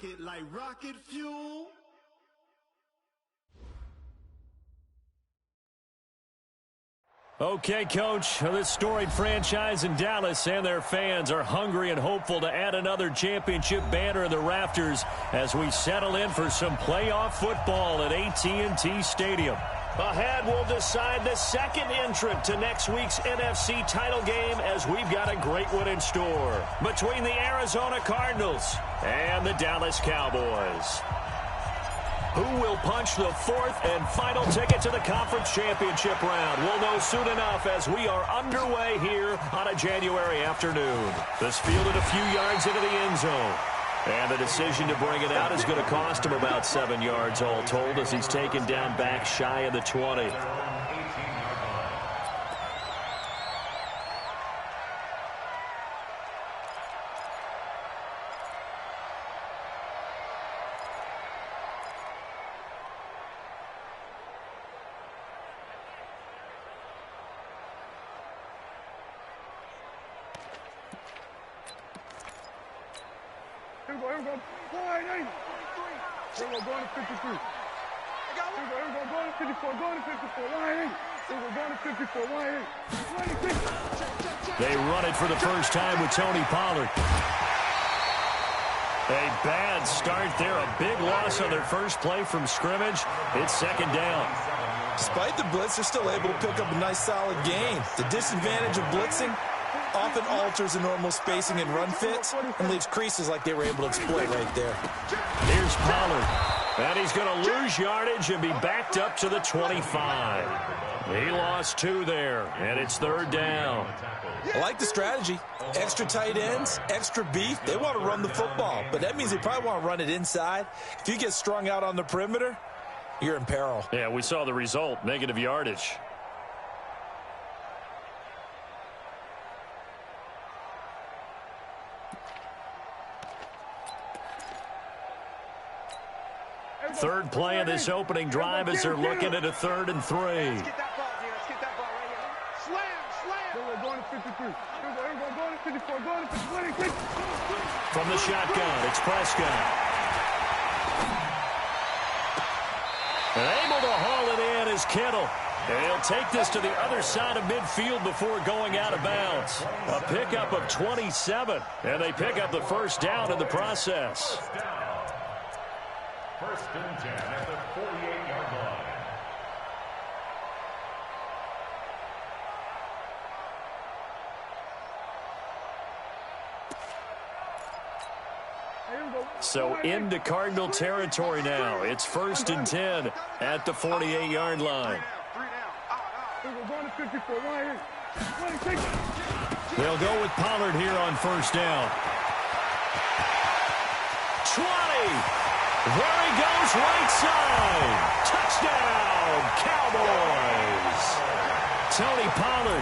it like rocket fuel. Okay, Coach, this storied franchise in Dallas and their fans are hungry and hopeful to add another championship banner in the rafters as we settle in for some playoff football at AT&T Stadium. Ahead, we'll decide the second entrant to next week's NFC title game as we've got a great one in store between the Arizona Cardinals and the Dallas Cowboys. Who will punch the fourth and final ticket to the conference championship round? We'll know soon enough as we are underway here on a January afternoon. This fielded a few yards into the end zone. And the decision to bring it out is going to cost him about 7 yards all told as he's taken down back shy of the 20. Here we go, going to 53. Here we go, going to 54, going to 54, line 8. Here we go, going to 54, line 8. They run it for the first time with Tony Pollard. A bad start there, a big loss on their first play from scrimmage. It's second down. Despite the blitz, they're still able to pick up a nice solid gain. The disadvantage of blitzing often alters the normal spacing and run fits and leaves creases like they were able to exploit right there. Here's Pollard. And he's going to lose yardage and be backed up to the 25. He lost 2 there, and it's third down. I like the strategy. Extra tight ends, extra beef. They want to run the football, but that means they probably want to run it inside. If you get strung out on the perimeter, you're in peril. Yeah, we saw the result, negative yardage. Third play of this opening drive as they're looking at a 3rd and 3. Let's get that ball, Gino. Let's get that ball right here. Slam. Here we go, going to 53. Here we go, going to 54, going to 56. From the shotgun, it's Prescott. And able to haul it in is Kittle. And he'll take this to the other side of midfield before going out of bounds. A pickup of 27, and they pick up the first down in the process. First and 10 at the 48-yard line. So into Cardinal territory now. It's first and 10 at the 48-yard line. They'll go with Pollard here on first down. 20. There he goes, right side. Touchdown, Cowboys. Tony Pollard,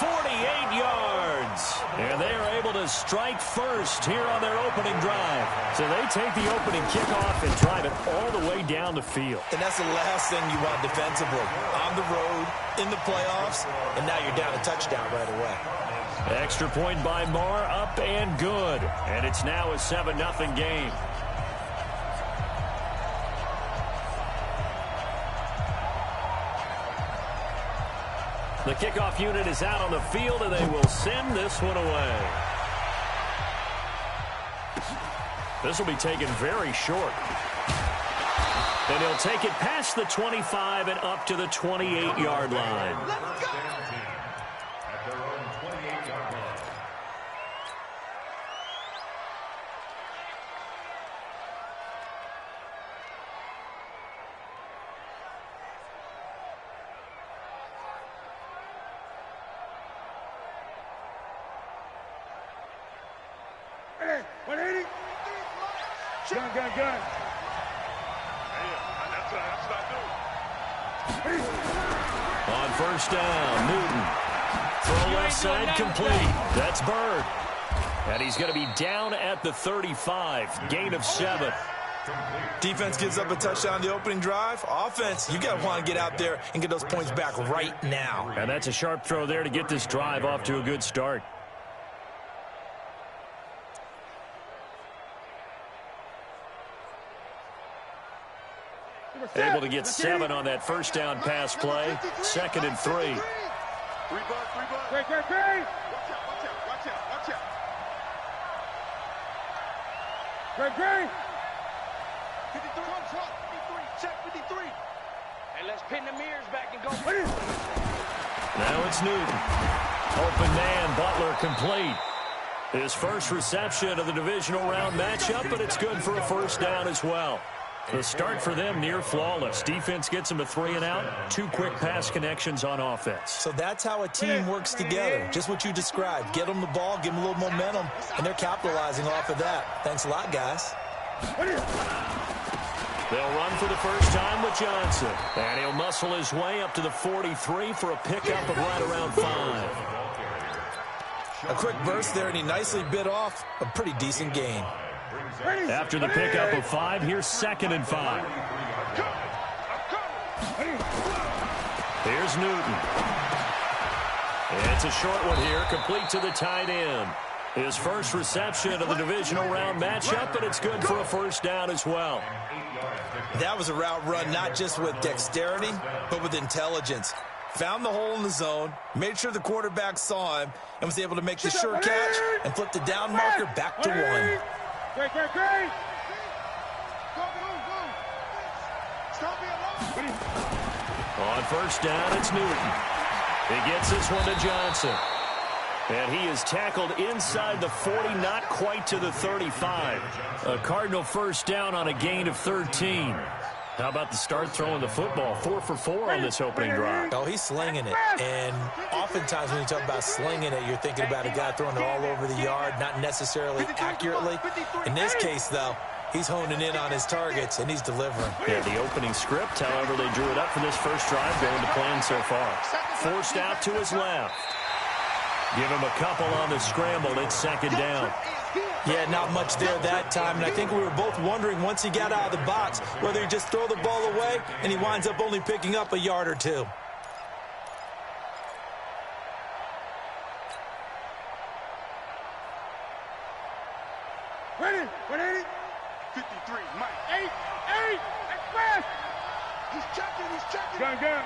48 yards. And they are able to strike first here on their opening drive. So they take the opening kickoff and drive it all the way down the field. And that's the last thing you want defensively. On the road, in the playoffs, and now you're down a touchdown right away. Extra point by Marr, up and good. And it's now a 7-0 game. The kickoff unit is out on the field, and they will send this one away. This will be taken very short. And he'll take it past the 25 and up to the 28-yard line. Let's go! At their own 28-yard line. Hey, 180. Gun. On first down, Newton. Throw left side complete. That's Bird. And he's going to be down at the 35. Gain of 7. Defense gives up a touchdown the opening drive. Offense, you got to want to get out there and get those points back right now. And that's a sharp throw there to get this drive off to a good start. Able to get 7 on that first down pass play. 2nd and 3. 3 bucks. Great. Watch out. Great. 53, check 53. And let's pin the mirrors back and go. Now it's Newton. Open man, Butler complete. His first reception of the divisional round matchup, but it's good for a first down as well. The start for them near flawless. Defense gets them to 3 and out. 2 quick pass connections on offense. So that's how a team works together. Just what you described. Get them the ball, give them a little momentum, and they're capitalizing off of that. Thanks a lot, guys. They'll run for the first time with Johnson. And he'll muscle his way up to the 43 for a pickup of right around 5. A quick burst there, and he nicely bit off a pretty decent gain. After the pickup of 5, here's 2nd and 5. Here's Newton. It's a short one here, complete to the tight end. His first reception of the divisional round matchup, but it's good for a first down as well. That was a route run not just with dexterity, but with intelligence. Found the hole in the zone, made sure the quarterback saw him, and was able to make the sure catch and flip the down marker back to 1. Great. On first down, it's Newton. He gets this one to Johnson. And he is tackled inside the 40, not quite to the 35. A Cardinal first down on a gain of 13. How about the start throwing the football? 4 for 4 on this opening drive. Oh, he's slinging it. And oftentimes when you talk about slinging it, you're thinking about a guy throwing it all over the yard, not necessarily accurately. In this case, though, he's honing in on his targets, and he's delivering. Yeah, the opening script, however, they drew it up for this first drive, going to plan so far. Forced out to his left. Give him a couple on the scramble. It's 2nd down. Yeah, not much there that time, and I think we were both wondering once he got out of the box whether he just throw the ball away and he winds up only picking up a yard or 2. Ready? 53, Mike. 8, express! He's checking. Gun.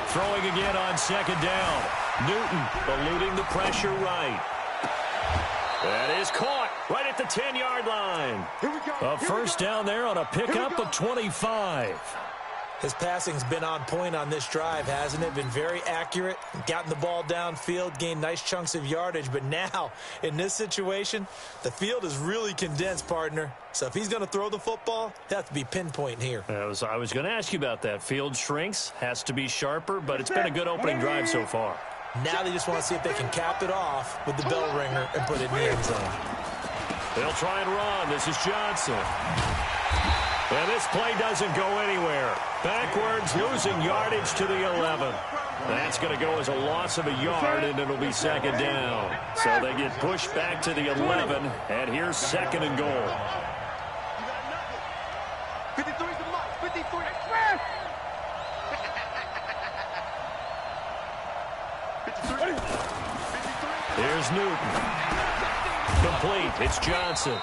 Throwing again on 2nd down. Newton eluding the pressure right. That is caught right at the 10-yard line. A first down there on a pickup of 25. His passing's been on point on this drive, hasn't it? Been very accurate, gotten the ball downfield, gained nice chunks of yardage. But now, in this situation, the field is really condensed, partner. So if he's going to throw the football, it has to be pinpoint here. I was going to ask you about that. Field shrinks, has to be sharper, but it's been a good opening drive so far. Now they just want to see if they can cap it off with the bell ringer and put it in the end zone. They'll try and run. This is Johnson. And this play doesn't go anywhere. Backwards, losing yardage to the 11. That's going to go as a loss of a yard, and it'll be 2nd down. So they get pushed back to the 11, and here's 2nd and goal. 53's the mark. 53. Here's Newton. Complete. It's Johnson.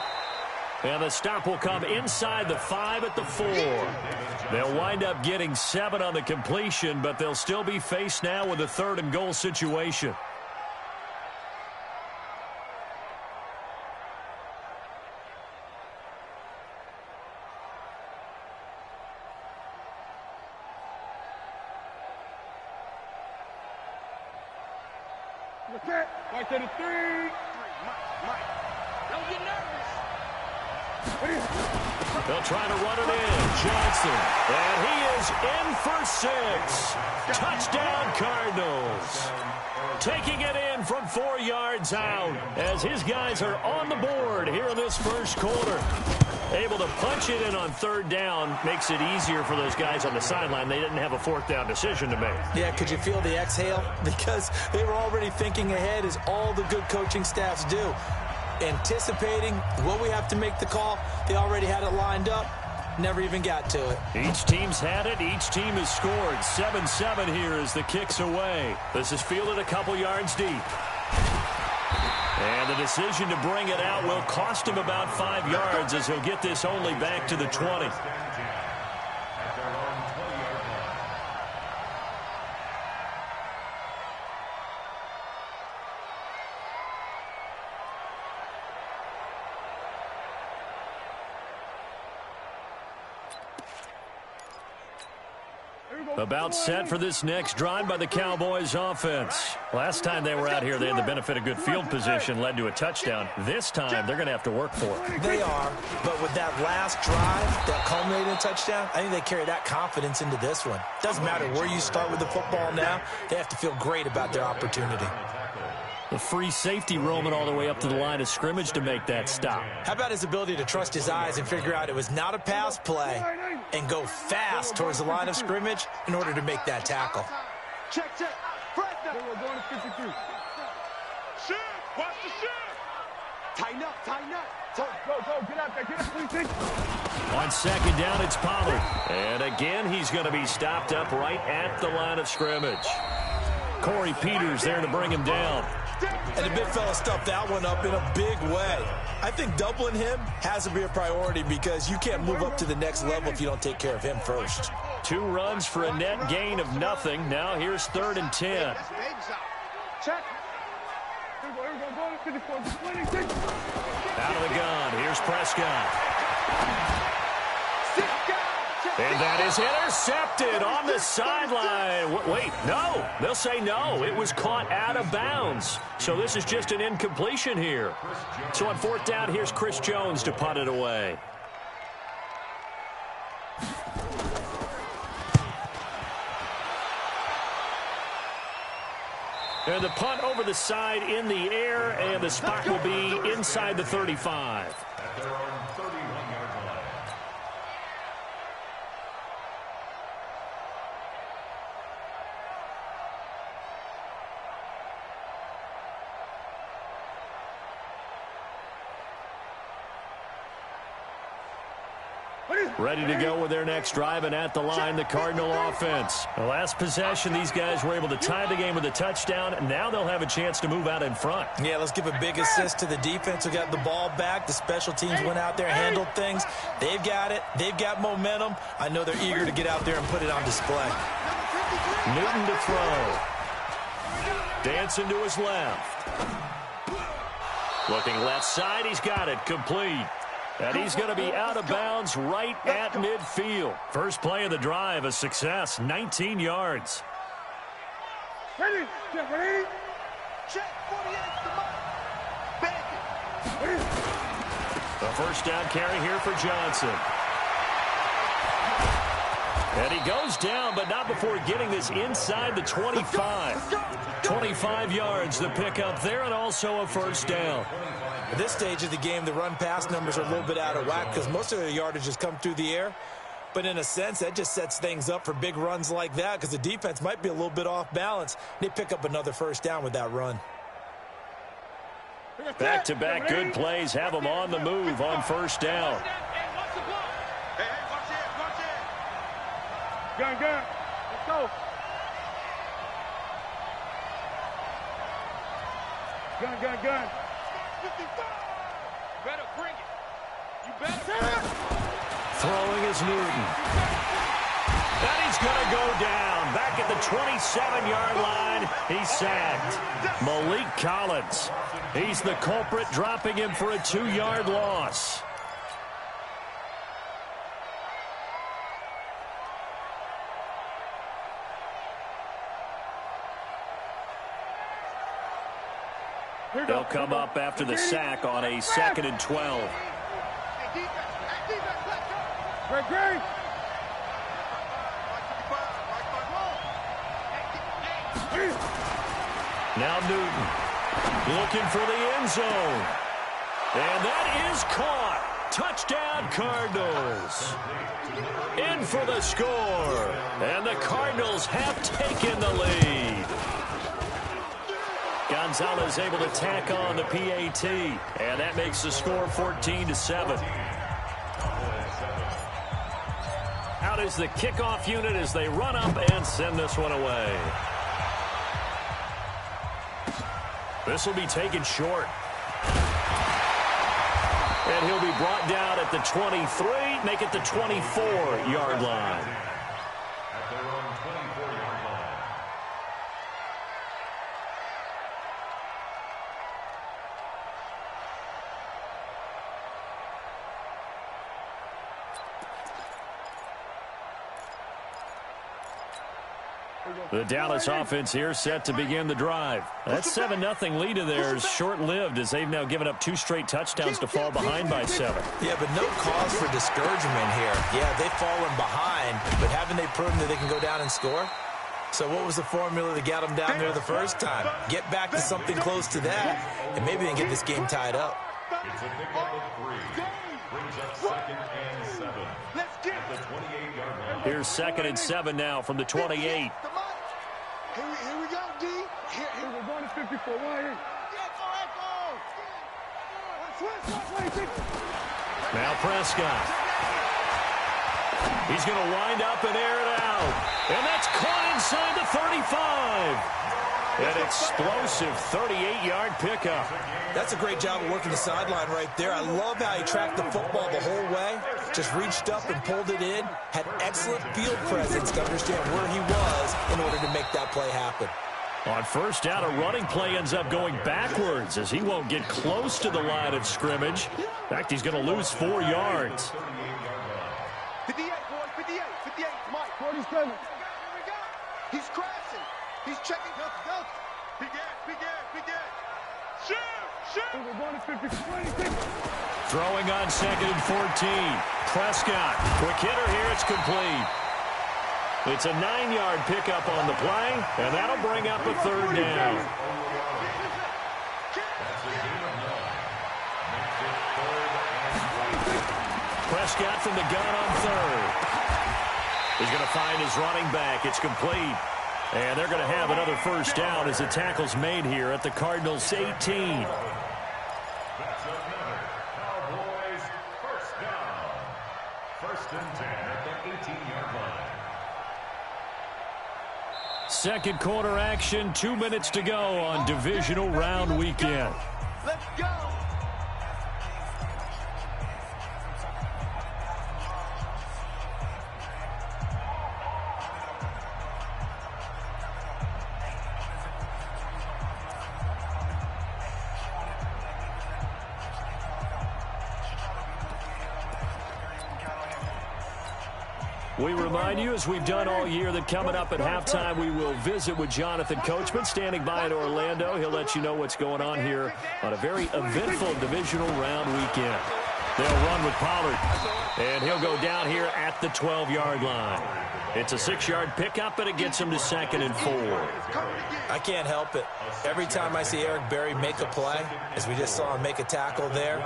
And the stop will come inside the 5 at the 4. They'll wind up getting 7 on the completion, but they'll still be faced now with a 3rd and goal situation. Right to the 3. Mike. Don't get nervous. They'll try to run it in. Johnson. And he is in for 6. Touchdown, Cardinals. Taking it in from 4 yards out as his guys are on the board here in this first quarter. Able to punch it in on 3rd down makes it easier for those guys on the sideline. They didn't have a 4th down decision to make. Yeah, could you feel the exhale? Because they were already thinking ahead, as all the good coaching staffs do. Anticipating what we have to make the call. They already had it lined up. Never even got to it. Each team's had it. Each team has scored. 7-7 here as the kick's away. This is fielded a couple yards deep. And the decision to bring it out will cost him about 5 yards as he'll get this only back to the 20. About set for this next drive by the Cowboys offense. Last time they were out here, they had the benefit of good field position, led to a touchdown. This time, they're going to have to work for it. They are, but with that last drive that culminated in a touchdown, I think they carry that confidence into this one. Doesn't matter where you start with the football now, they have to feel great about their opportunity. The free safety roaming all the way up to the line of scrimmage to make that stop. How about his ability to trust his eyes and figure out it was not a pass play and go fast towards the line of scrimmage in order to make that tackle? Check. We're going to 53. Shit! Watch the shit! Tighten up. Go. Get out there. Get up, 26. On second down, it's Pollard. And again, he's going to be stopped up right at the line of scrimmage. Corey Peters there to bring him down. And the big fella stuffed that one up in a big way. I think doubling him has to be a priority because you can't move up to the next level if you don't take care of him first. 2 runs for a net gain of nothing. Now here's 3rd and 10. Check. Here we go. Going to 54. 26. Out of the gun. Here's Prescott. And that is intercepted on the sideline. Wait, no. They'll say no. It was caught out of bounds. So this is just an incompletion here. So on 4th down, here's Chris Jones to punt it away. And the punt over the side in the air, and the spot will be inside the 35. At their own 31-yard line. Ready to go with their next drive, and at the line, the Cardinal offense. The last possession, these guys were able to tie the game with a touchdown. Now they'll have a chance to move out in front. Yeah, let's give a big assist to the defense who got the ball back. The special teams went out there, handled things. They've got it. They've got momentum. I know they're eager to get out there and put it on display. Newton to throw. Dancing to his left. Looking left side, he's got it. Complete. And he's going to be out of bounds right at midfield. First play of the drive, a success, 19 yards. Ready. Check 48 to Mike. Bang. A first down carry here for Johnson. And he goes down, but not before getting this inside the 25. 25 yards, the pickup there, and also a first down. At this stage of the game, the run-pass numbers are a little bit out of whack because most of the yardage has come through the air. But in a sense, that just sets things up for big runs like that because the defense might be a little bit off balance. They pick up another first down with that run. Back-to-back good plays have them on the move on first down. Hey, watch it. Gun. Let's go. Gun. 55. Better bring it. You better. Throwing is Newton. And he's going to go down. Back at the 27-yard line, he's sacked. Malik Collins. He's the culprit, dropping him for a 2-yard loss. They'll come up after the sack on a 2nd and 12. Great. Now Newton looking for the end zone. And that is caught. Touchdown, Cardinals. In for the score. And the Cardinals have taken the lead. Gonzalez able to tack on the PAT. And that makes the score 14-7. Out is the kickoff unit as they run up and send this one away. This will be taken short. And he'll be brought down at the 23, make it the 24-yard line. At their own 24-yard line. The Dallas offense here set to begin the drive. That 7-0 lead of theirs short-lived as they've now given up 2 straight touchdowns to fall behind by 7. Yeah, but no cause for discouragement here. Yeah, they've fallen behind, but haven't they proven that they can go down and score? So what was the formula that got them down there the first time? Get back to something close to that, and maybe they can get this game tied up. It's a pickup of 3. Brings up 2nd and 7. Let's get At the 28-yard line. Here's 2nd and 7 now from the 28. Here we go, D. Here We're going to 54. Why ain't? Now Prescott. He's going to wind up and air it out. And that's caught inside the 35. An explosive 38-yard pickup. That's a great job of working the sideline right there. I love how he tracked the football the whole way. Just reached up and pulled it in. Had excellent field presence to understand where he was in order to make that play happen. On first down, a running play ends up going backwards as he won't get close to the line of scrimmage. In fact, he's going to lose 4 yards. 58, boys, 58, 58, Mike. 47. He's crashing. He's checking. Go. Big Ed. Shoot. We're going to 56. Throwing on 2nd and 14. Prescott, quick hitter here, it's complete. It's a 9-yard pickup on the play, and that'll bring up a 3rd down. Prescott from the gun on 3rd. He's going to find his running back. It's complete. And they're going to have another first down as the tackle's made here at the Cardinals' 18. That's another Cowboys first down. 1st and 10 at the 18-yard line. Second quarter action, 2 minutes to go on Divisional Round Weekend. Let's go. We remind you, as we've done all year, that coming up at halftime, we will visit with Jonathan Coachman, standing by in Orlando. He'll let you know what's going on here on a very eventful divisional round weekend. They'll run with Pollard, and he'll go down here at the 12-yard line. It's a 6-yard pickup, and it gets him to 2nd and 4. I can't help it. Every time I see Eric Berry make a play, as we just saw him make a tackle there,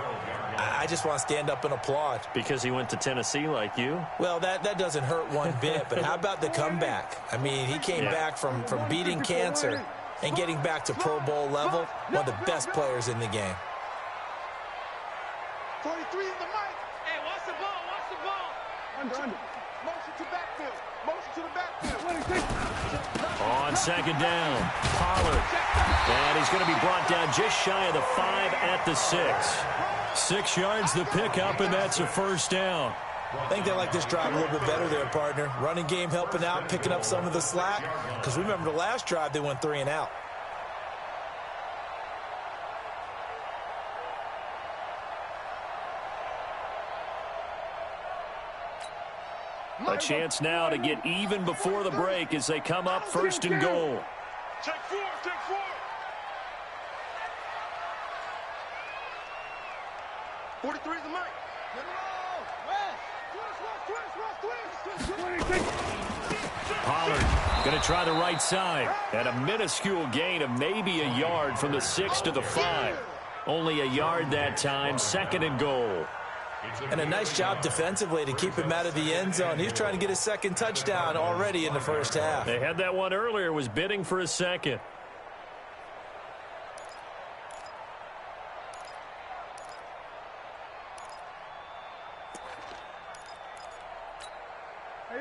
I just want to stand up and applaud. Because he went to Tennessee like you? Well, that doesn't hurt one bit, but how about the comeback? I mean, he came back from beating cancer and getting back to Pro Bowl level, one of the best players in the game. 43 in the mic. Hey, watch the ball. Under. Motion to the backfield. 26. On 2nd down, Pollard. And he's going to be brought down just shy of the 5 at the 6. 6 yards the pickup, and that's a first down. I think they like this drive a little bit better there, partner. Running game helping out, picking up some of the slack. Because remember the last drive, they went 3 and out. A chance now to get even before the break as they come up 1st and goal. Take 4. 43 in the mic. Pollard going to try the right side. At a minuscule gain of maybe a yard from the 6 to the 5. Only a yard that time, 2nd and goal. And a nice job defensively to keep him out of the end zone. He's trying to get his 2nd touchdown already in the first half. They had that one earlier, was bidding for a 2nd.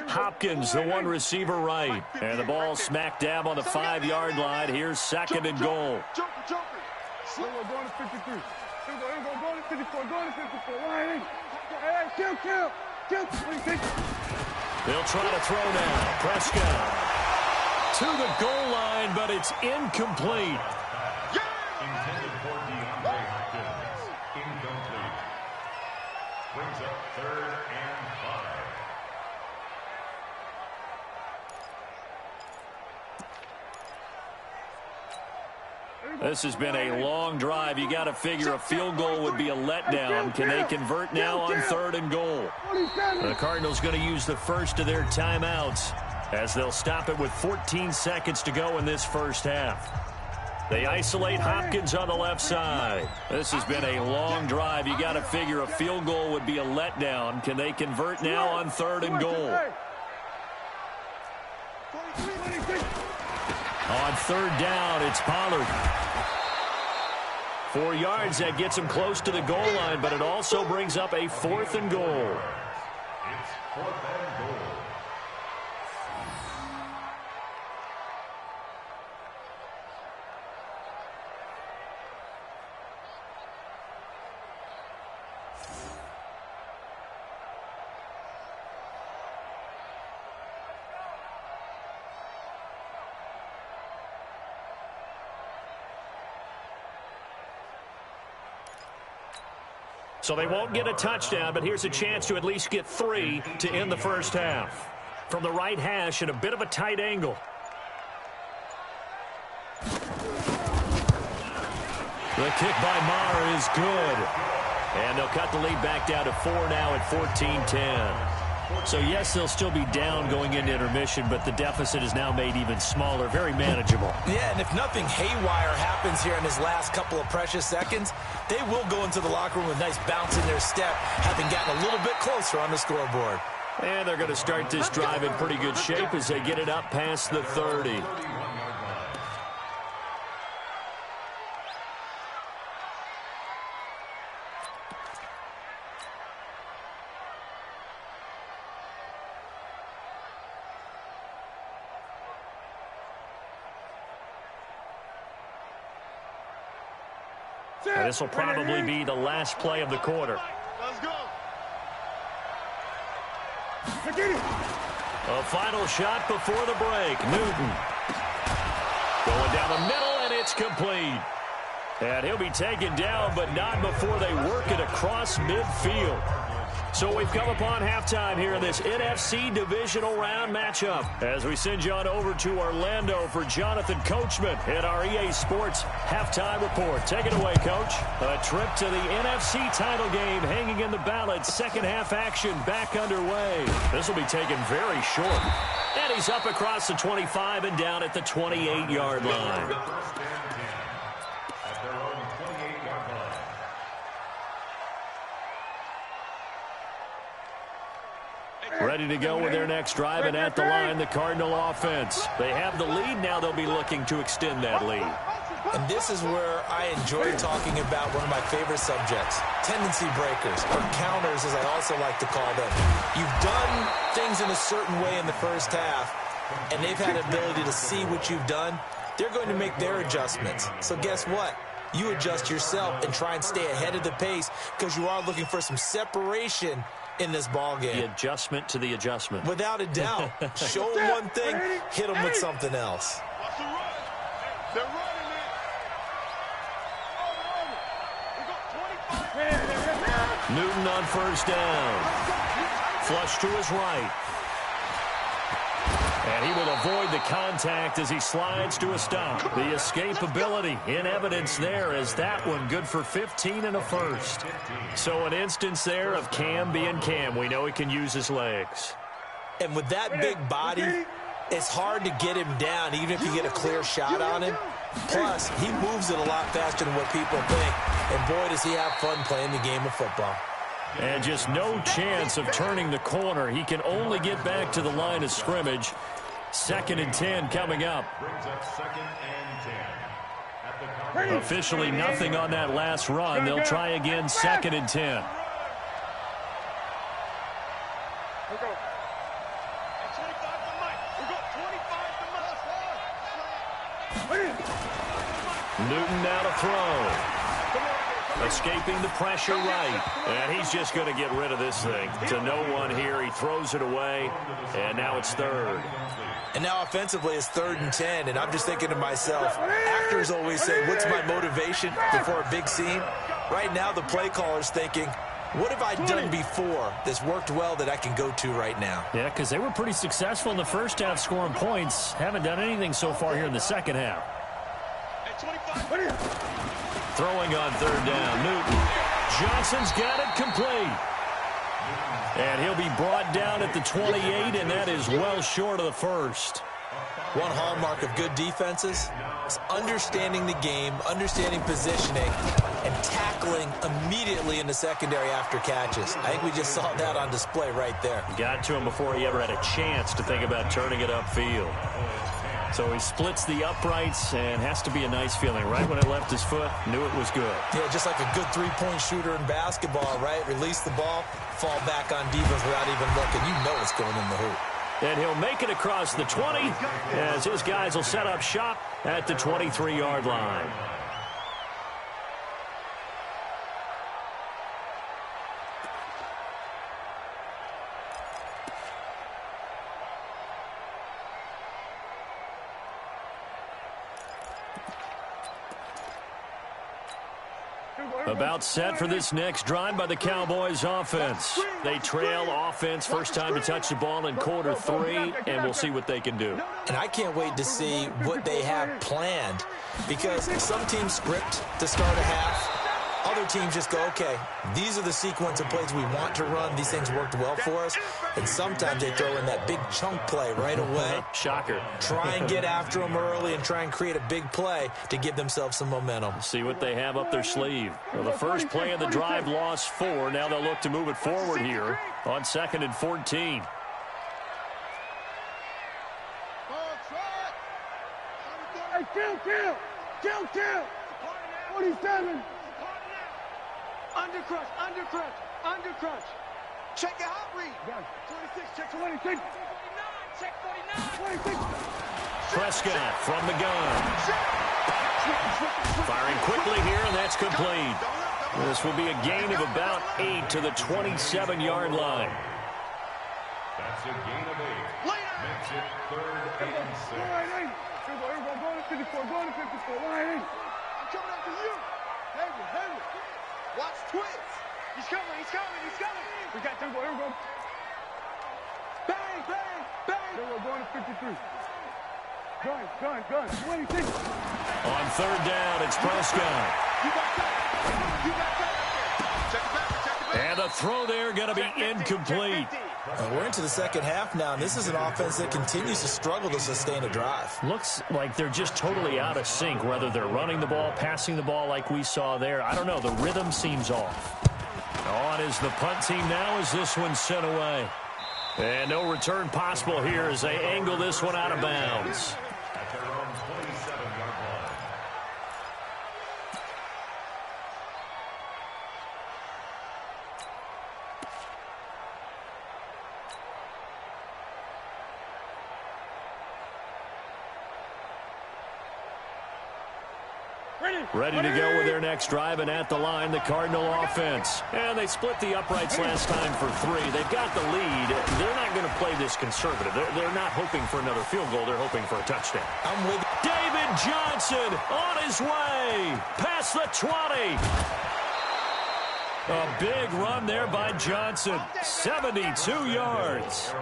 Hopkins, the one receiver right. And the ball smack dab on the 5-yard line. Here's 2nd and goal. Joker. We're going to 53. Here we go. Go to 54. Go to 54. Hey, kill. They'll try to throw now. Prescott to the goal line, but it's incomplete. Intended for DeAndre Hopkins. Incomplete. Brings up 3rd and 5. This has been a long drive. You got to figure a field goal would be a letdown. Can they convert now on 3rd and goal? The Cardinals going to use the first of their timeouts as they'll stop it with 14 seconds to go in this first half. They isolate Hopkins on the left side. This has been a long drive. You got to figure a field goal would be a letdown. Can they convert now on 3rd and goal? On 3rd down, it's Pollard. 4 yards, that gets him close to the goal line, but it also brings up a 4th and goal. It's 4th and goal. So they won't get a touchdown, but here's a chance to at least get 3 to end the first half. From the right hash at a bit of a tight angle. The kick by Maher is good. And they'll cut the lead back down to 4 now at 14-10. So, yes, they'll still be down going into intermission, but the deficit is now made even smaller, very manageable. Yeah, and if nothing haywire happens here in his last couple of precious seconds, they will go into the locker room with a nice bounce in their step, having gotten a little bit closer on the scoreboard. And they're going to start this drive in pretty good shape as they get it up past the 30. And this will probably be the last play of the quarter. Let's go. A final shot before the break. Newton going down the middle, and it's complete. And he'll be taken down, but not before they work it across midfield. So we've come upon halftime here in this NFC Divisional Round matchup as we send you on over to Orlando for Jonathan Coachman in our EA Sports Halftime Report. Take it away, Coach. A trip to the NFC title game hanging in the balance. Second half action back underway. This will be taken very short. And he's up across the 25 and down at the 28-yard line. Ready to go with their next drive, and at the line, the Cardinal offense. They have the lead. Now they'll be looking to extend that lead. And this is where I enjoy talking about one of my favorite subjects, tendency breakers, or counters as I also like to call them. You've done things in a certain way in the first half, and they've had the ability to see what you've done. They're going to make their adjustments. So guess what? You adjust yourself and try and stay ahead of the pace because you are looking for some separation in this ball game. The adjustment to the adjustment. Without a doubt. Show them one thing, hit them with something else. Watch the run. They're running it. Newton on first down. Flush to his right. And he will avoid the contact as he slides to a stop. The escapability in evidence there as that one good for 15 and a first. So an instance there of Cam being Cam. We know he can use his legs. And with that big body, it's hard to get him down even if you get a clear shot on him. Plus, he moves it a lot faster than what people think. And boy, does he have fun playing the game of football. And just no chance of turning the corner. He can only get back to the line of scrimmage. 2nd and 10 coming up. Brings up 2nd and 10. Officially nothing on that last run. They'll try again 2nd and 10. Newton now to throw. Escaping the pressure right. And he's just going to get rid of this thing. To no one here. He throws it away. And now it's third. And now offensively it's 3rd and 10. And I'm just thinking to myself, actors always say, what's my motivation before a big scene? Right now the play caller's thinking, what have I done before that's worked well that I can go to right now? Yeah, because they were pretty successful in the first half scoring points. Haven't done anything so far here in the second half. Throwing on 3rd down. Newton. Johnson's got it complete. And he'll be brought down at the 28, and that is well short of the first. One hallmark of good defenses is understanding the game, understanding positioning, and tackling immediately in the secondary after catches. I think we just saw that on display right there. Got to him before he ever had a chance to think about turning it upfield. So he splits the uprights and has to be a nice feeling. Right when it left his foot, knew it was good. Yeah, just like a good three-point shooter in basketball, right? Release the ball, fall back on defense without even looking. You know it's going in the hoop. And he'll make it across the 20 as his guys will set up shop at the 23-yard line. About set for this next drive by the Cowboys offense. They trail offense first time to touch the ball in quarter 3, and we'll see what they can do. And I can't wait to see what they have planned, because some teams script to start a half. Other teams just go, okay, these are the sequence of plays we want to run. These things worked well for us. And sometimes they throw in that big chunk play right away. Shocker. Try and get after them early and try and create a big play to give themselves some momentum. See what they have up their sleeve. Well, the first play of the drive lost 4. Now they'll look to move it forward here on 2nd and 14. Hey, kill. 47. Undercrush. Check your hot read. 26, check 26. 49, check 49. 26. Prescott from the gun. Firing quickly here, and that's complete. This will be a gain of about 8 to the 27-yard line. That's a gain of 8. Makes it 3rd and 6. Go to 54. Go to 54. Line 8. I'm coming after you. Heavy. Watch twins. He's coming. We got them. Here we go. Bang. Here we go. Going to 53. Gun. 26. On 3rd down, it's Prescott. You got that. Check it back. And the throw there going to be incomplete. We're into the second half now, and this is an offense that continues to struggle to sustain a drive. Looks like they're just totally out of sync, whether they're running the ball, passing the ball like we saw there. I don't know. The rhythm seems off. On is the punt team now as this one's sent away. And no return possible here as they angle this one out of bounds. At their own 27-yard line. Ready to go with their next drive, and at the line, the Cardinal offense. And they split the uprights last time for 3. They've got the lead. They're not going to play this conservative. They're not hoping for another field goal. They're hoping for a touchdown. I'm with David Johnson on his way past the 20. A big run there by Johnson. 72 yards.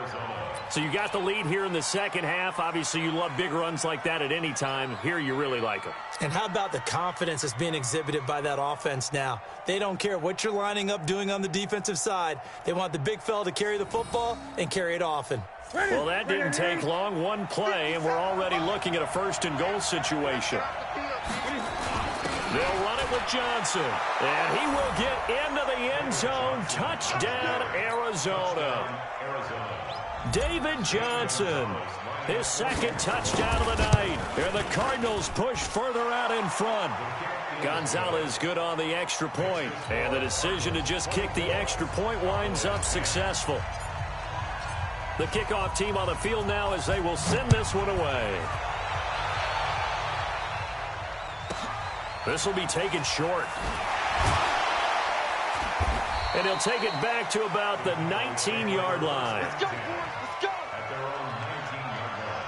So you got the lead here in the second half. Obviously, you love big runs like that at any time. Here, you really like them. And how about the confidence that's being exhibited by that offense now? They don't care what you're lining up doing on the defensive side. They want the big fella to carry the football and carry it often. Well, that didn't take long. One play, and we're already looking at a 1st and goal situation. They'll run it with Johnson, and he will get into the end zone. Touchdown, Arizona. David Johnson, his 2nd touchdown of the night. And the Cardinals push further out in front. Gonzalez good on the extra point. And the decision to just kick the extra point winds up successful. The kickoff team on the field now as they will send this one away. This will be taken short. And he'll take it back to about the 19-yard line. Let's go, boys. Let's go. At their own 19-yard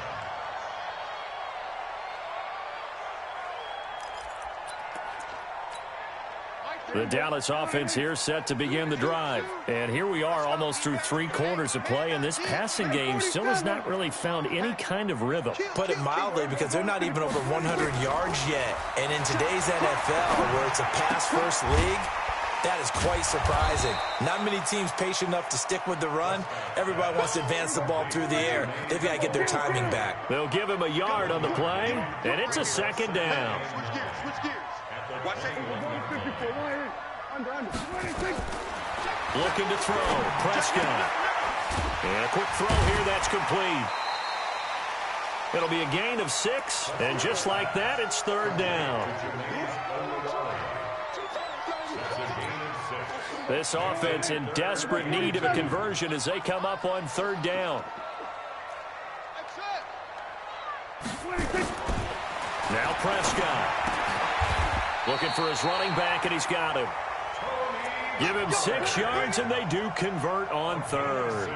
line. The Dallas offense here set to begin the drive. And here we are almost through 3 quarters of play, and this passing game still has not really found any kind of rhythm. Put it mildly, because they're not even over 100 yards yet. And in today's NFL, where it's a pass-first league, that is quite surprising. Not many teams patient enough to stick with the run. Everybody wants to advance the ball through the air. They've got to get their timing back. They'll give him a yard on the play, and it's a second down. Switch gears. Switch gears. Watch it. Looking to throw. Prescott. And a quick throw here. That's complete. It'll be a gain of 6, and just like that, it's 3rd down. This offense in desperate need of a conversion as they come up on 3rd down. Now Prescott. Looking for his running back, and he's got him. Give him 6 yards, and they do convert on 3rd.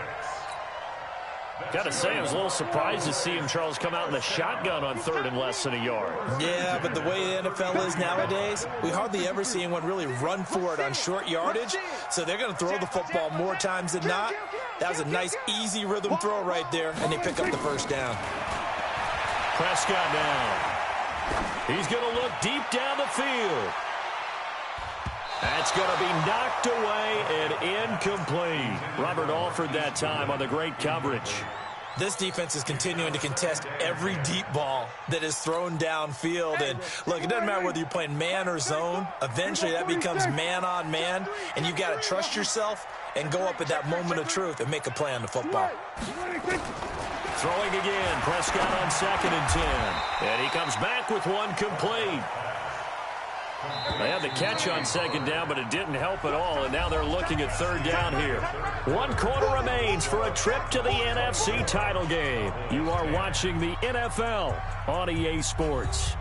Got to say, I was a little surprised to see him, Charles, come out in the shotgun on 3rd and less than a yard. Yeah, but the way the NFL is nowadays, we hardly ever see anyone really run for it on short yardage. So they're going to throw the football more times than not. That was a nice, easy rhythm throw right there, and they pick up the 1st down. Prescott now. He's going to look deep down the field. That's going to be knocked away and incomplete. Robert Alford that time on the great coverage. This defense is continuing to contest every deep ball that is thrown downfield. And, look, it doesn't matter whether you're playing man or zone. Eventually that becomes man-on-man, and you've got to trust yourself and go up at that moment of truth and make a play on the football. Throwing again, Prescott on 2nd and 10. And he comes back with one complete. They had the catch on 2nd down, but it didn't help at all, and now they're looking at 3rd down here. 1 quarter remains for a trip to the NFC title game. You are watching the NFL on EA Sports.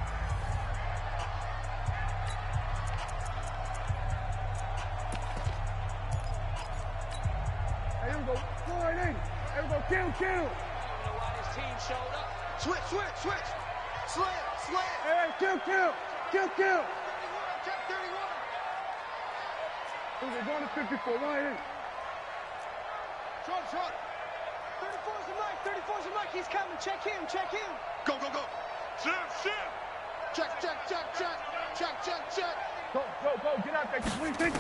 Hey, here we go. Forward in. Here we go. Kill. Switch. Slant. Hey, kill. Check 31. We're going to 54. Why in? Short. 34's the mic. He's coming. Check him. Go. Shift. Check. Go. Get out there. What do you think?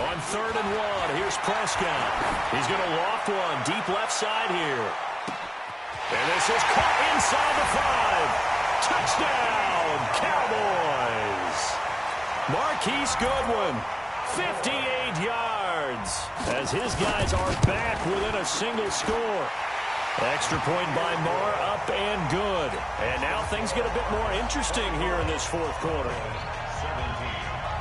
On 3rd and 1, here's Prescott. He's going to loft one deep left side here. And this is caught inside the 5. Touchdown, Cowboys. Marquise Goodwin, 58 yards, as his guys are back within a single score. Extra point by Marr, up and good. And now things get a bit more interesting here in this 4th quarter.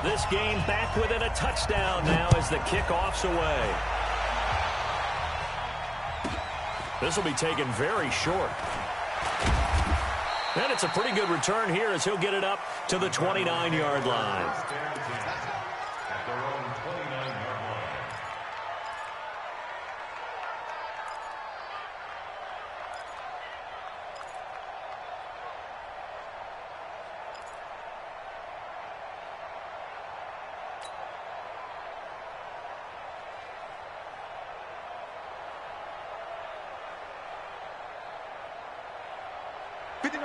This game back within a touchdown now as the kickoff's away. This will be taken very short. And it's a pretty good return here as he'll get it up to the 29-yard line. At their own 29-yard line.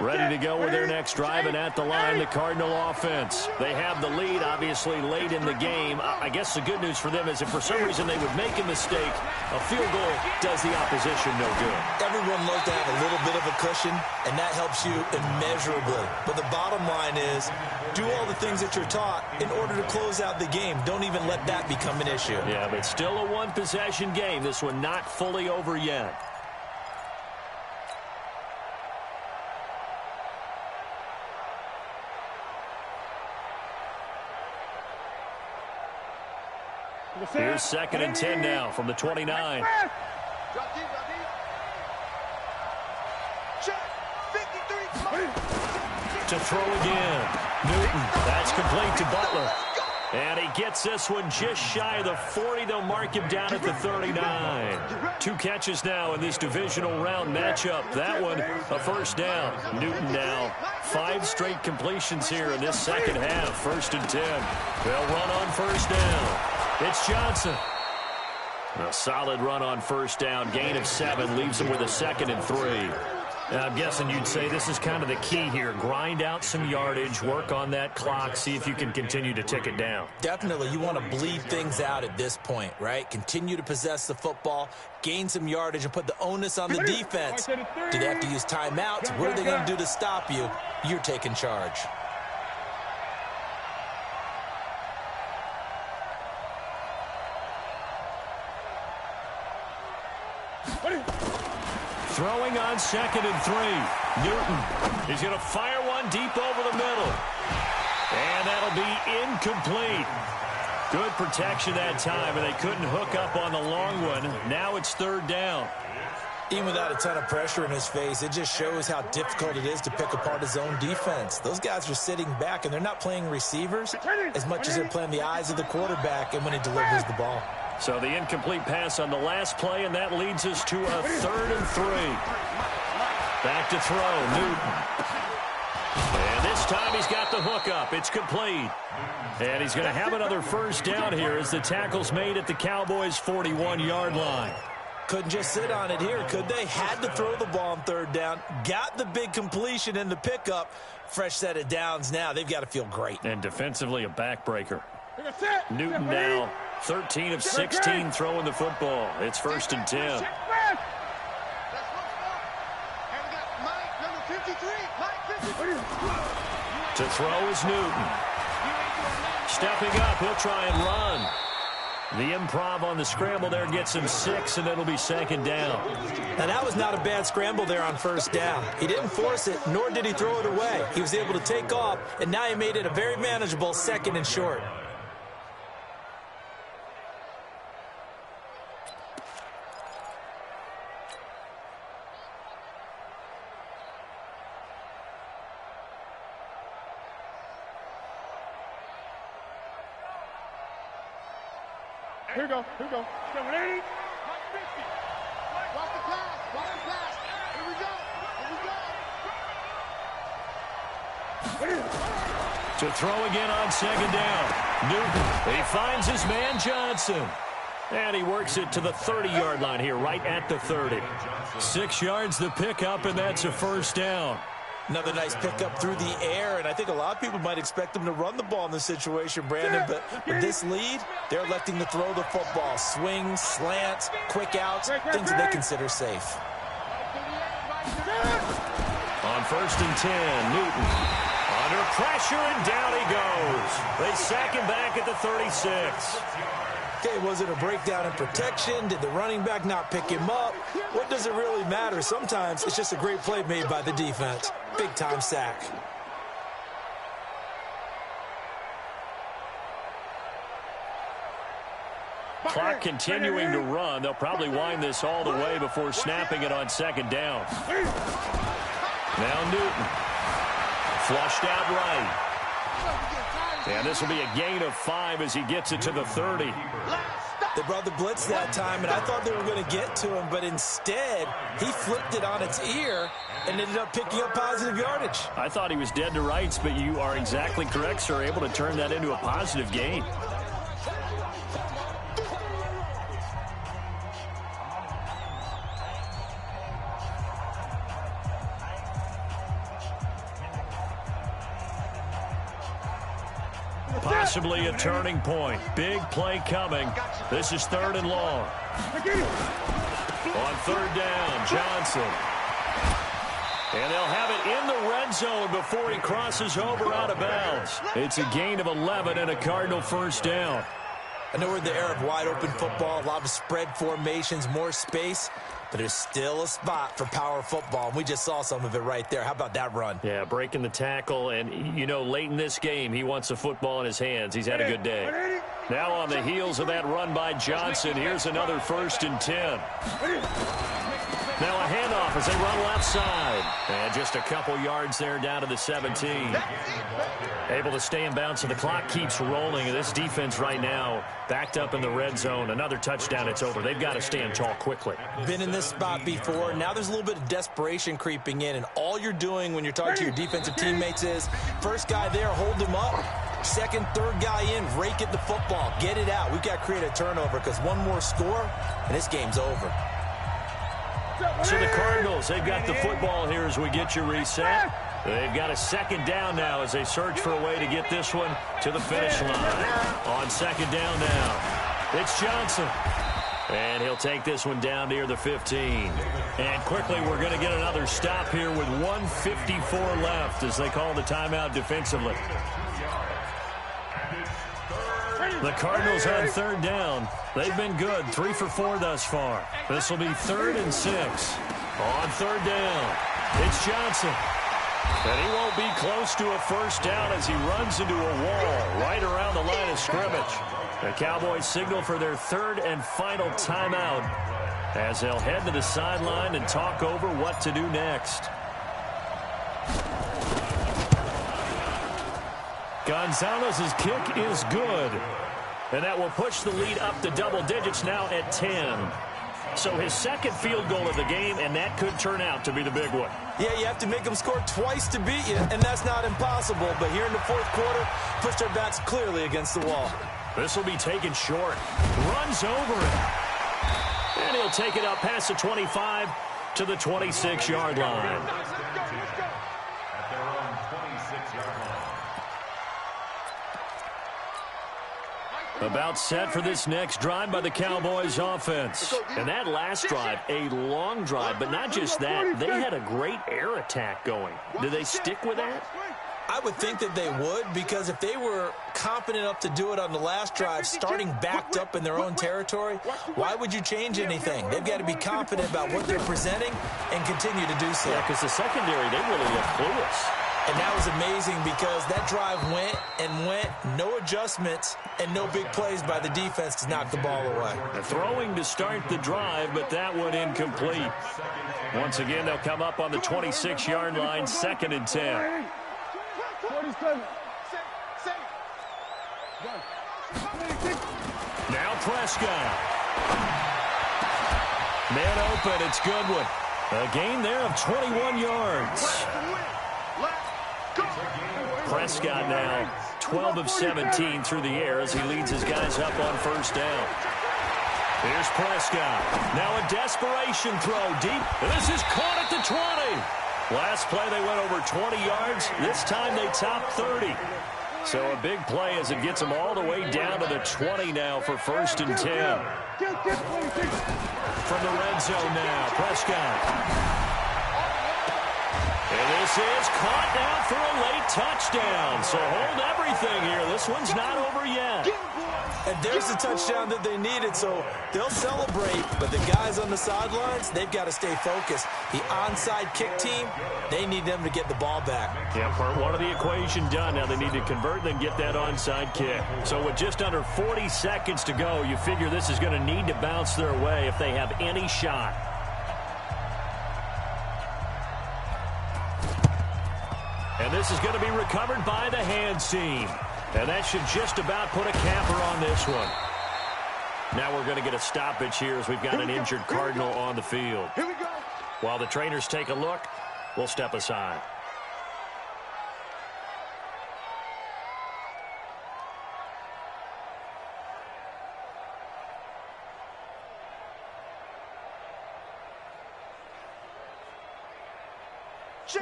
Ready to go with their next drive, and at the line, the Cardinal offense. They have the lead, obviously, late in the game. I guess the good news for them is if for some reason they would make a mistake, a field goal does the opposition no good. Everyone loves to have a little bit of a cushion, and that helps you immeasurably. But the bottom line is, do all the things that you're taught in order to close out the game. Don't even let that become an issue. Yeah, but still a one-possession game. This one not fully over yet. Here's 2nd and 10 now from the 29. Drop deep. Check. 53. To throw again. Newton. That's complete to Butler. And he gets this one just shy of the 40. They'll mark him down at the 39. 2 catches now in this divisional round matchup. That one, a first down. Newton now 5 straight completions here in this second half. 1st and 10. They'll run on first down. It's Johnson. A solid run on first down. Gain of 7 leaves him with a 2nd and 3. Now, I'm guessing you'd say this is kind of the key here. Grind out some yardage, work on that clock, see if you can continue to tick it down. Definitely, you want to bleed things out at this point, right? Continue to possess the football, gain some yardage, and put the onus on the defense. Do they have to use timeouts? What are they going to do to stop you? You're taking charge. Throwing on 2nd and 3. Newton is going to fire one deep over the middle. And that'll be incomplete. Good protection that time, and they couldn't hook up on the long one. Now it's 3rd down. Even without a ton of pressure in his face, it just shows how difficult it is to pick apart his own defense. Those guys are sitting back, and they're not playing receivers as much as they're playing the eyes of the quarterback and when he delivers the ball. So the incomplete pass on the last play, and that leads us to a 3rd and 3. Back to throw, Newton. And this time he's got the hook up. It's complete. And he's going to have another first down here as the tackle's made at the Cowboys' 41-yard line. Couldn't just sit on it here, could they? Had to throw the ball on 3rd down. Got the big completion in the pickup. Fresh set of downs now. They've got to feel great. And defensively, a backbreaker. Newton now 13 of 16 throwing the football. It's 1st and 10. To throw is Newton. Stepping up, he'll try and run. The improv on the scramble there gets him 6, and it'll be 2nd down. Now, that was not a bad scramble there on 1st down. He didn't force it, nor did he throw it away. He was able to take off, and now he made it a very manageable 2nd and short. Here we go. 780. Walk the pass. Here we go. To throw again on 2nd down. Newton, he finds his man Johnson. And he works it to the 30-yard line here, right at the 30. 6 yards the pickup, and that's a first down. Another nice pickup through the air, and I think a lot of people might expect them to run the ball in this situation, Brandon, but with this lead, they're electing to throw the football. Swings, slants, quick outs, things that they consider safe. On 1st and 10, Newton under pressure, and down he goes. They sack him back at the 36. Okay, was it a breakdown in protection? Did the running back not pick him up? What does it really matter? Sometimes it's just a great play made by the defense. Big-time sack. Clock continuing to run. They'll probably wind this all the way before snapping it on 2nd down. Now Newton. Flushed out right. And this will be a gain of 5 as he gets it to the 30. They brought the blitz that time, and I thought they were going to get to him, but instead, he flipped it on its ear and ended up picking up positive yardage. I thought he was dead to rights, but you are exactly correct, sir. Able to turn that into a positive gain. Possibly a turning point. Big play coming. This is 3rd and long. On 3rd down, Johnson. And they'll have it in the red zone before he crosses over out of bounds. It's a gain of 11 and a Cardinal first down. I know we're in the era of wide-open football, a lot of spread formations, more space, but there's still a spot for power football, and we just saw some of it right there. How about that run? Yeah, breaking the tackle, and, you know, late in this game, he wants the football in his hands. He's had a good day. Now on the heels of that run by Johnson, here's another 1st and 10. Now a handoff as they run left side. And just a couple yards there down to the 17. Able to stay in bounds, and the clock keeps rolling. And this defense right now backed up in the red zone. Another touchdown, it's over. They've got to stand tall quickly. Been in this spot before. Now there's a little bit of desperation creeping in. And all you're doing when you're talking to your defensive teammates is, first guy there, hold him up. Second, third guy in, rake at the football. Get it out. We've got to create a turnover because one more score, and this game's over. So the Cardinals, they've got the football here as we get you reset. They've got a 2nd down now as they search for a way to get this one to the finish line. On 2nd down now, it's Johnson. And he'll take this one down near the 15. And quickly, we're going to get another stop here with 1:54 left as they call the timeout defensively. The Cardinals on 3rd down. They've been good, 3 for 4 thus far. This will be 3rd and 6. On 3rd down, it's Johnson. And he won't be close to a 1st down as he runs into a wall right around the line of scrimmage. The Cowboys signal for their 3rd and final timeout as they'll head to the sideline and talk over what to do next. Gonzalez's kick is good. And that will push the lead up to double digits now at 10. So his 2nd field goal of the game, and that could turn out to be the big one. Yeah, you have to make them score twice to beat you, and that's not impossible. But here in the 4th quarter, push their backs clearly against the wall. This will be taken short. Runs over it. And he'll take it up past the 25 to the 26-yard line. At their own 26-yard line. About set for this next drive by the Cowboys offense. And that last drive, a long drive, but not just that. They had a great air attack going. Do they stick with that? I would think that they would, because if they were confident enough to do it on the last drive, starting backed up in their own territory, why would you change anything? They've got to be confident about what they're presenting and continue to do so. Yeah, because the secondary, they really look clueless. And that was amazing because that drive went and went, no adjustments, and no big plays by the defense to knock the ball away. Throwing to start the drive, but that one incomplete. Once again, they'll come up on the 26-yard line, 2nd and 10. 47. Now Prescott. Man open, it's Goodwin. A gain there of 21 yards. Prescott now 12 of 17 through the air as he leads his guys up on 1st down. Here's Prescott. Now a desperation throw deep. And this is caught at the 20. Last play they went over 20 yards. This time they top 30. So a big play as it gets them all the way down to the 20 now for 1st and 10. From the red zone now, Prescott. And this is caught now for a late touchdown. So hold everything here. This one's not over yet. And there's the touchdown that they needed, so they'll celebrate. But the guys on the sidelines, they've got to stay focused. The onside kick team, they need them to get the ball back. Yeah, part one of the equation done. Now they need to convert and get that onside kick. So with just under 40 seconds to go, you figure this is going to need to bounce their way if they have any shot. And this is going to be recovered by the hands team. And that should just about put a capper on this one. Now we're going to get a stoppage here as we've got an injured Cardinal on the field. Here we go. While the trainers take a look, we'll step aside.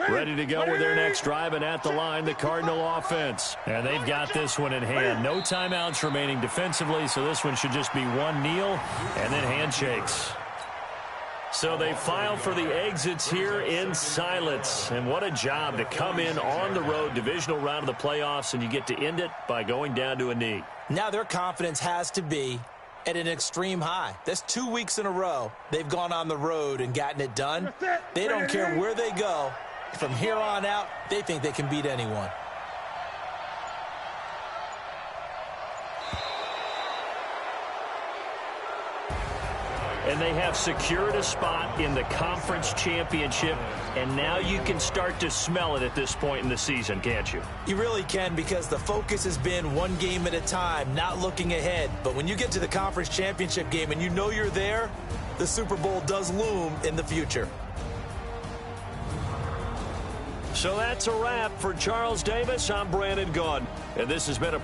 Ready to go with their next drive, and at the line, the Cardinal offense. And they've got this one in hand. No timeouts remaining defensively, so this one should just be one kneel and then handshakes. So they file for the exits here in silence. And what a job to come in on the road, divisional round of the playoffs, and you get to end it by going down to a knee. Now their confidence has to be at an extreme high. That's 2 weeks in a row they've gone on the road and gotten it done. They don't care where they go. From here on out, they think they can beat anyone. and they have secured a spot in the conference championship, and now you can start to smell it at this point in the season, can't you? You really can, because the focus has been one game at a time, not looking ahead. But when you get to the conference championship game and you know you're there, the Super Bowl does loom in the future. So that's a wrap for Charles Davis. I'm Brandon Gaudin, and this has been a